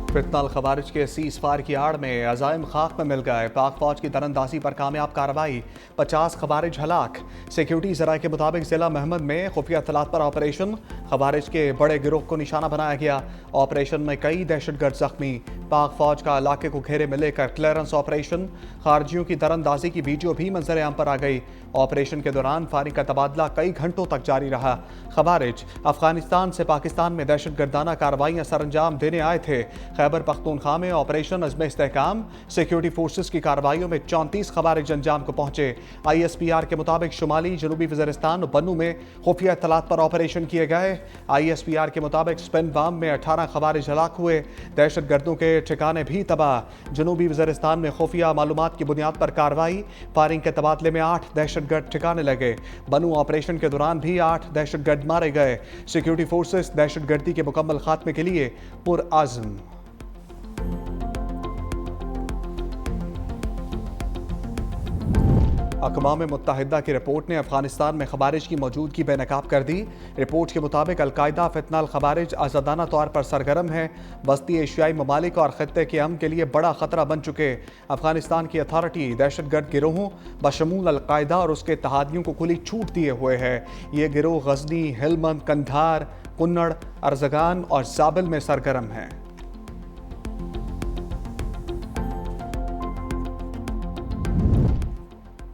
فتنہ الخوارج کے سیز فائر کی آڑ میں عزائم خاک میں مل گئے۔ پاک فوج کی تیراندازی پر کامیاب کارروائی، 50 خوارج ہلاک۔ سیکیورٹی ذرائع کے مطابق ضلع محمد میں خفیہ اطلاعات پر آپریشن، خوارج کے بڑے گروہ کو نشانہ بنایا گیا۔ آپریشن میں کئی دہشت گرد زخمی۔ پاک فوج کا علاقے کو گھیرے میں لے کر کلیئرنس آپریشن، خارجیوں کی تیراندازی کی ویڈیو بھی منظر عام پر آ گئی۔ آپریشن کے دوران فائرنگ کا تبادلہ کئی گھنٹوں تک جاری رہا۔ خوارج افغانستان سے پاکستان میں دہشت گردانہ کارروائیاں سر انجام دینے آئے تھے۔ خیبر پختونخوا میں آپریشن عزم استحکام، سیکیورٹی فورسز کی کارروائیوں میں 34 خوارج انجام کو پہنچے۔ ISPR کے مطابق شمالی جنوبی وزیرستان اور بنو میں خفیہ اطلاعات پر آپریشن کیے گئے۔ ISPR کے مطابق سپن بام میں 18 خوارج ہلاک ہوئے، دہشت گردوں کے ٹھکانے بھی تباہ۔ جنوبی وزیرستان میں خفیہ معلومات کی بنیاد پر کارروائی، فائرنگ کے تبادلے میں 8 دہشت گرد ٹھکانے لگے۔ بنو آپریشن کے دوران بھی 8 دہشت گرد مارے گئے۔ سیکیورٹی فورسز دہشت گردی کے مکمل خاتمے کے لیے پرعزم۔ اقوام متحدہ کی رپورٹ نے افغانستان میں خوارج کی موجودگی بے نقاب کر دی۔ رپورٹ کے مطابق القاعدہ فتنہ الخوارج آزادانہ طور پر سرگرم ہے، وسطی ایشیائی ممالک اور خطے کے امن کے لیے بڑا خطرہ بن چکے۔ افغانستان کی اتھارٹی دہشت گرد گروہوں بشمول القاعدہ اور اس کے اتحادیوں کو کھلی چھوٹ دیے ہوئے ہے۔ یہ گروہ غزنی، ہلمند، قندھار، کنڑ، ارزگان اور زابل میں سرگرم ہیں۔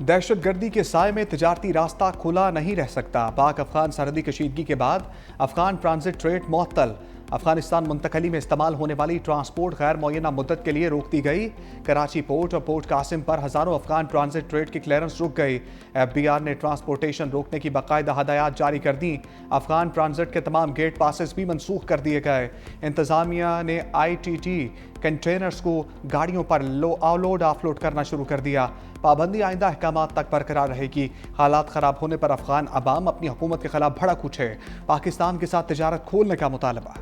دہشت گردی کے سائے میں تجارتی راستہ کھلا نہیں رہ سکتا۔ پاک افغان سرحدی کشیدگی کے بعد افغان ٹرانزٹ ٹریڈ معطل۔ افغانستان منتقلی میں استعمال ہونے والی ٹرانسپورٹ غیر معینہ مدت کے لیے روک دی گئی۔ کراچی پورٹ اور پورٹ قاسم پر ہزاروں افغان ٹرانزٹ ٹریڈ کی کلیئرنس رک گئی۔ FBR نے ٹرانسپورٹیشن روکنے کی باقاعدہ ہدایات جاری کر دیں۔ افغان ٹرانزٹ کے تمام گیٹ پاسز بھی منسوخ کر دیے گئے۔ انتظامیہ نے ITT کنٹینرز کو گاڑیوں پر لوڈ آف لوڈ کرنا شروع کر دیا۔ پابندی آئندہ احکامات تک برقرار رہے گی۔ حالات خراب ہونے پر افغان عوام اپنی حکومت کے خلاف بھڑک اٹھے۔ پاکستان کے ساتھ تجارت کھولنے کا مطالبہ۔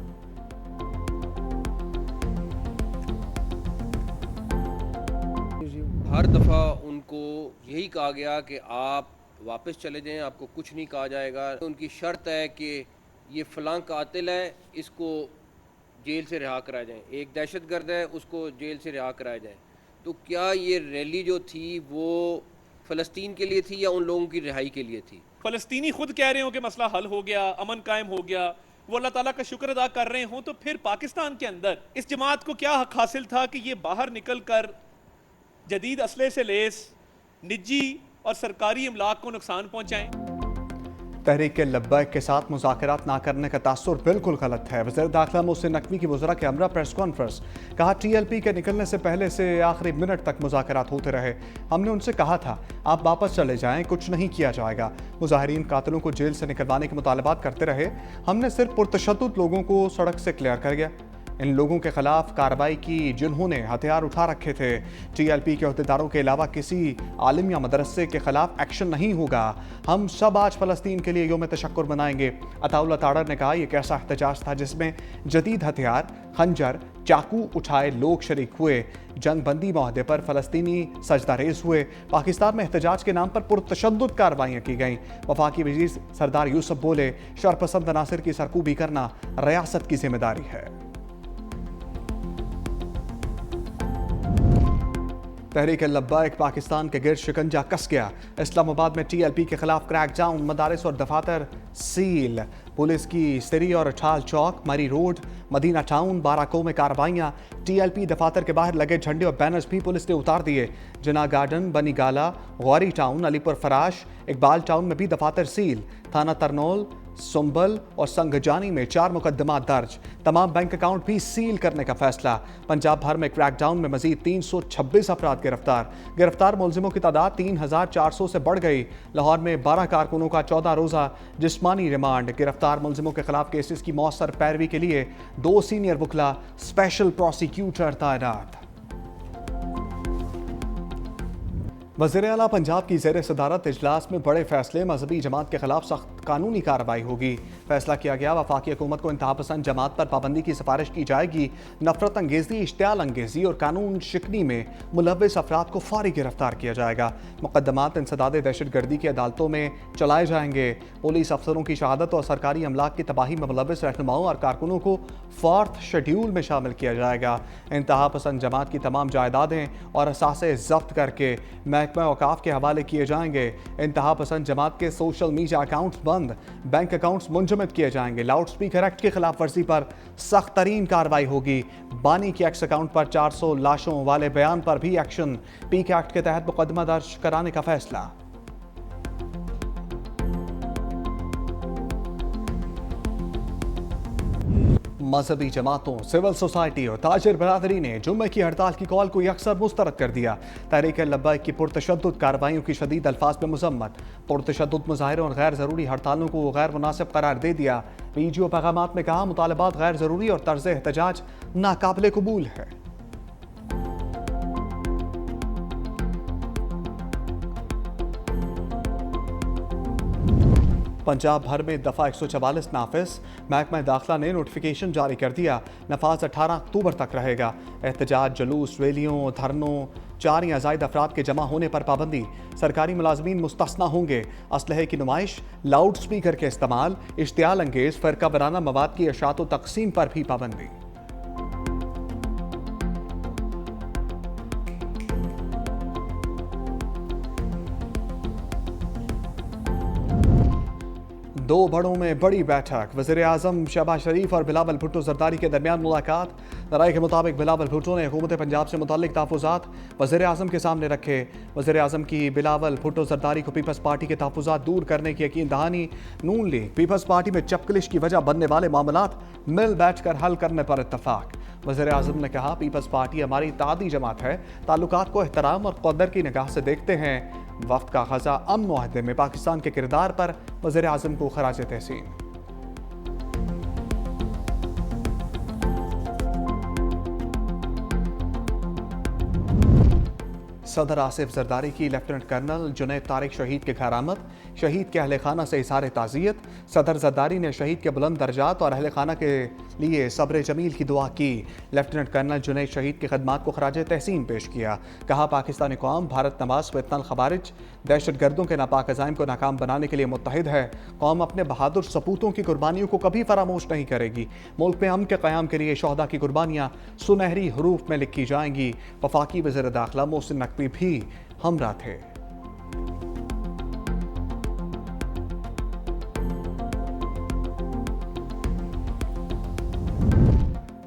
ہر دفعہ ان کو یہی کہا گیا کہ آپ واپس چلے جائیں، آپ کو کچھ نہیں کہا جائے گا۔ ان کی شرط ہے کہ یہ فلاں قاتل ہے، اس کو جیل سے رہا کرایا جائے، ایک دہشت گرد ہے، اس کو جیل سے رہا کرایا جائے۔ تو کیا یہ ریلی جو تھی وہ فلسطین کے لیے تھی یا ان لوگوں کی رہائی کے لیے تھی؟ فلسطینی خود کہہ رہے ہوں کہ مسئلہ حل ہو گیا، امن قائم ہو گیا، وہ اللہ تعالیٰ کا شکر ادا کر رہے ہوں، تو پھر پاکستان کے اندر اس جماعت کو کیا حق حاصل تھا کہ یہ باہر نکل کر جدید اسلحے سے لیس نجی اور سرکاری املاک کو نقصان پہنچائیں؟ تحریک لبیک کے ساتھ مذاکرات نہ کرنے کا تاثر بالکل غلط ہے۔ وزیر داخلہ محسن نقوی کی وزراء کے ہمراہ پریس کانفرنس، کہا TLP کے نکلنے سے پہلے سے آخری منٹ تک مذاکرات ہوتے رہے۔ ہم نے ان سے کہا تھا آپ واپس چلے جائیں، کچھ نہیں کیا جائے گا۔ مظاہرین قاتلوں کو جیل سے نکلوانے کے مطالبات کرتے رہے، ہم نے صرف پرتشدد لوگوں کو سڑک سے کلیئر کر گیا۔ ان لوگوں کے خلاف کارروائی کی جنہوں نے ہتھیار اٹھا رکھے تھے۔ TLP کے عہدیداروں کے علاوہ کسی عالم یا مدرسے کے خلاف ایکشن نہیں ہوگا۔ ہم سب آج فلسطین کے لیے یوم تشکر منائیں گے۔ عطا اللہ تاڑر نے کہا یہ ایک ایسا احتجاج تھا جس میں جدید ہتھیار، خنجر، چاقو اٹھائے لوگ شریک ہوئے۔ جنگ بندی معاہدے پر فلسطینی سجدہ ریز ہوئے۔ پاکستان میں احتجاج کے نام پر پرتشدد کارروائیاں کی گئیں۔ وفاقی وزیر سردار یوسف بولے شرپسند عناصر کی سرکوبی کرنا ریاست کی ذمہ داری ہے۔ تحریک لبیک پاکستان کے گرد شکنجہ کس گیا۔ اسلام آباد میں TLP کے خلاف کریک ڈاؤن، مدارس اور دفاتر سیل۔ پولیس کی سری اور اٹھال چوک، مری روڈ، مدینہ ٹاؤن، باراکو میں کارروائیاں۔ TLP دفاتر کے باہر لگے جھنڈے اور بینرز بھی پولیس نے اتار دیے۔ جناح گارڈن، بنی گالا، غوری ٹاؤن، علی پور فراش، اقبال ٹاؤن میں بھی دفاتر سیل۔ تھانہ ترنول، سنبل اور سنگجانی میں 4 مقدمات درج۔ تمام بینک اکاؤنٹ بھی سیل کرنے کا فیصلہ۔ پنجاب بھر میں کریک ڈاؤن میں مزید 326 افراد گرفتار۔ گرفتار ملزموں کی تعداد 3400 سے بڑھ گئی۔ لاہور میں 12 کارکنوں کا 14 روزہ جسمانی ریمانڈ۔ گرفتار ملزموں کے خلاف کیسز کی مؤثر پیروی کے لیے 2 سینئر وکلا اسپیشل پروسیکیوٹر تعینات۔ وزیر اعلیٰ پنجاب کی زیر صدارت اجلاس میں بڑے فیصلے، مذہبی جماعت کے خلاف سخت कानूनी कार्रवाई होगी। फैसला किया गया वफाकी हुकूमत को इंतहा पसंद जमात पर पाबंदी की सिफारिश की जाएगी। नफरत अंगेजी, इश्तियाल अंगेजी और कानून शिकनी में मुलव्विस अफराद को फौरी गिरफ्तार किया जाएगा। मुकदमात इंसदाद दहशत गर्दी की अदालतों में चलाए जाएंगे। पुलिस अफसरों की शहादत और सरकारी अमलाक की तबाही में मुलव्विस रहनुमाओं और कारकुनों को 4th शेड्यूल में शामिल किया जाएगा। इंतहा पसंद जमात की तमाम जायदादें और असासे जब्त करके महकमा औकाफ के हवाले किए जाएंगे। इंतहा पसंद जमात के सोशल मीडिया अकाउंट्स बंद, बैंक अकाउंट्स मुंजमद किए जाएंगे। लाउड स्पीकर एक्ट की खिलाफ वर्जी पर सख्त तरीन कार्रवाई होगी। बानी के एक्स अकाउंट पर 400 लाशों वाले बयान पर भी एक्शन। पीक एक्ट के तहत मुकदमा दर्ज कराने का फैसला। मजहबी जमातों, सिविल सोसाइटी और ताजिर बरादरी ने जुम्मे की हड़ताल की कॉल को यकसर मुस्तरद कर दिया। तहरीक लब्बैक की पुरतशद्दुद कार्रवाइयों की शदीद अल्फाज में मजम्मत। पुरतशद्दुद मुजाहिरों और गैर ज़रूरी हड़तालों को गैर मुनासिब करार दे दिया। पीजीओ पैगामात में कहा मुतालबात गैर ज़रूरी और तर्ज एहतजाज नाकाबिले कबूल है। पंजाब भर में दफ़ा 144 नाफिज। महकमा दाखिला ने नोटिफिकेशन जारी कर दिया। नफाज 18 अक्टूबर तक रहेगा। एहतजाज, जुलूस, रैलियों, धरनों, 4 या ज़ायद अफराद के जमा होने पर पाबंदी। सरकारी मुलाजमीन मुस्तस्ना होंगे। असलहे की नुमाइश, लाउड स्पीकर के इस्तेमाल, इश्तियाल अंगेज फ़िरका वराना मवाद की अशात व तक़सीम पर भी पाबंदी। दो बड़ों में बड़ी बैठक। वज़ीर आज़म शहबाज शरीफ और बिलावल भुट्टो जरदारी के दरमियान मुलाकात। राय के मुताबिक बिलावल भुट्टो ने हुकूमत पंजाब से मुताल्लिक तहफ़्फ़ुज़ात वज़ीर आज़म के सामने रखे। वज़ीर आज़म की बिलावल भुट्टो जरदारी को पीपल्स पार्टी के तहफ़्फ़ुज़ात दूर करने की यकीन दहानी। नून लीग पीपल्स पार्टी में चपकलिश की वजह बनने वाले मामलात मिल बैठ कर हल करने पर इत्तफाक। वज़ीर आज़म ने कहा पीपल्स पार्टी हमारी इत्तेहादी जमात है, ताल्लुकात को एहतराम और कदर की निगाह से देखते हैं। वक्त का ख़ज़ा अमन मुआहदे में पाकिस्तान के किरदार पर वज़ीर आज़म को खराज तहसीन। सदर आसिफ जरदारी की लेफ्टिनेंट कर्नल जुनैद तारिक शहीद के घर आमद। शहीद के अहल खाना से इज़हार ताज़ियत। सदर जरदारी ने शहीद के बुलंद दर्जात और अहल खाना के लिए सब्र जमील की दुआ की। लेफ्टिनेंट कर्नल जुनैद शहीद की खदमात को खराज तहसीन पेश किया। कहा पाकिस्तानी कौम भारत नवाज फितनल खवारिज दहशत गर्दों के नापाक अज़ाइम को नाकाम बनाने के लिए मुत्तहिद है। कौम अपने बहादुर सपूतों की कुर्बानियों को कभी फरामोश नहीं करेगी। मुल्क में अमन के क़याम के लिए शोहदा की कुर्बानियाँ सुनहरी हरूफ में लिखी जाएंगी। वफाकी वज़ीर दाखिला मोहसिन नकवी भी हमरा थे।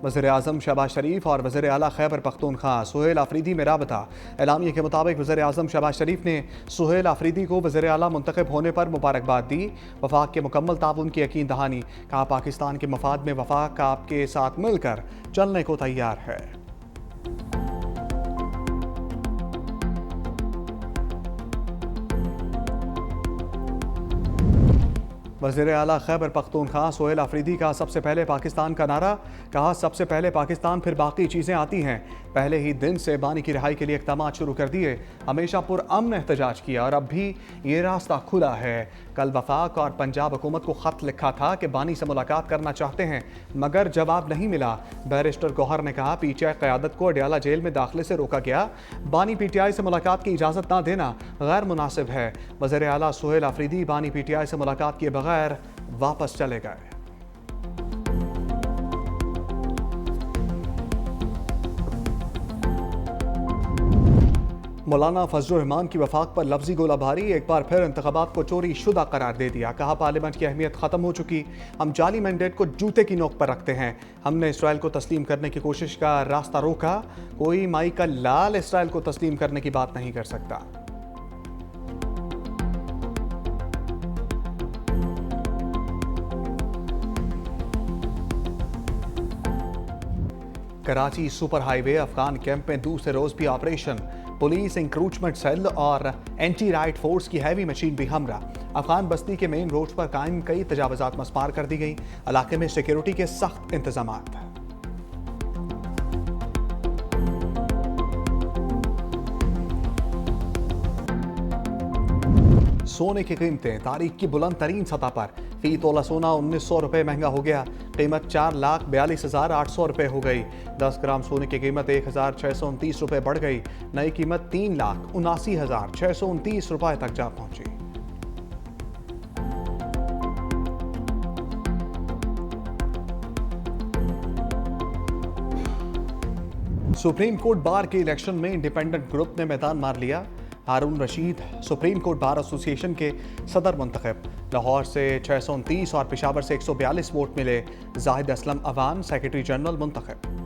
वज़ीर आज़म शहबाज शरीफ और वज़ीर आला खैबर पख्तूनख्वा सुहेल आफरीदी में राबता। एलामिया के मुताबिक वज़ीर आज़म शहबाज शरीफ ने सुहेल आफरीदी को वज़ीर आला मुंतखब होने पर मुबारकबाद दी। वफाक के मुकम्मल ताउन की यकीन दहानी। कहा पाकिस्तान के मफाद में वफाक आपके साथ मिलकर चलने को तैयार है। वज़ीर आला खैबर पख्तूनख्वा सुहेल आफरीदी का सबसे पहले पाकिस्तान का नारा। कहा सबसे पहले पाकिस्तान फिर बाकी चीज़ें आती हैं। पहले ही दिन से बानी की रिहाई के लिए इक़दाम शुरू कर दिए। हमेशा पुरअमन एहतजाज किया और अब भी ये रास्ता खुला है। कल वफाक और पंजाब हुकूमत को ख़त लिखा था कि बानी से मुलाकात करना चाहते हैं मगर जवाब नहीं मिला। बैरिस्टर गौहर ने कहा पीटीआई क़यादत को अडयाला जेल में दाखिले से रोका गया। बानी पीटीआई से मुलाकात की इजाज़त ना देना गैर मुनासिब है। वज़ीर आला सुहेल आफरीदी बानी पीटीआई से मुलाकात किए बगैर वापस चले गए। मौलाना फजलुर रहमान की वफाक पर लफ्जी गोलाबारी। एक बार फिर इंतखाबात को चोरी शुदा करार दे दिया। कहा पार्लियामेंट की अहमियत ख़त्म हो चुकी। हम जाली मैंडेट को जूते की नोक पर रखते हैं। हमने इसराइल को तस्लीम करने की कोशिश का रास्ता रोका। कोई माई का लाल इसराइल को तस्लीम करने की बात नहीं कर सकता। Karachi super highway Afghan camp में दूसरे रोज भी ऑपरेशन। पुलिस, इंक्रूचमेंट सेल और एंटी राइट फोर्स की हैवी मशीन भी हमरा। अफगान बस्ती के मेन रोड पर कायम कई तजावुजात मस्मार कर दी गई। इलाके में सिक्योरिटी के सख्त इंतजामात। सोने की कीमतें तारीख की बुलंद तरीन सतह पर। फी तोला सोना 1900 रुपये महंगा हो गया। कीमत 4,42,800 रुपये हो गई। 10 ग्राम सोने की कीमत 1,629 रुपये बढ़ गई। नई कीमत 3,79,629 रुपये तक जा पहुंची। सुप्रीम कोर्ट बार के इलेक्शन में इंडिपेंडेंट ग्रुप ने मैदान मार लिया। Haroon Rashid supreme court bar association के सदर मुंतखब। लाहौर से 629 और पेशावर से 142 वोट मिले। जाहिद असलम अवान सेक्रेटरी जनरल मुंतखब।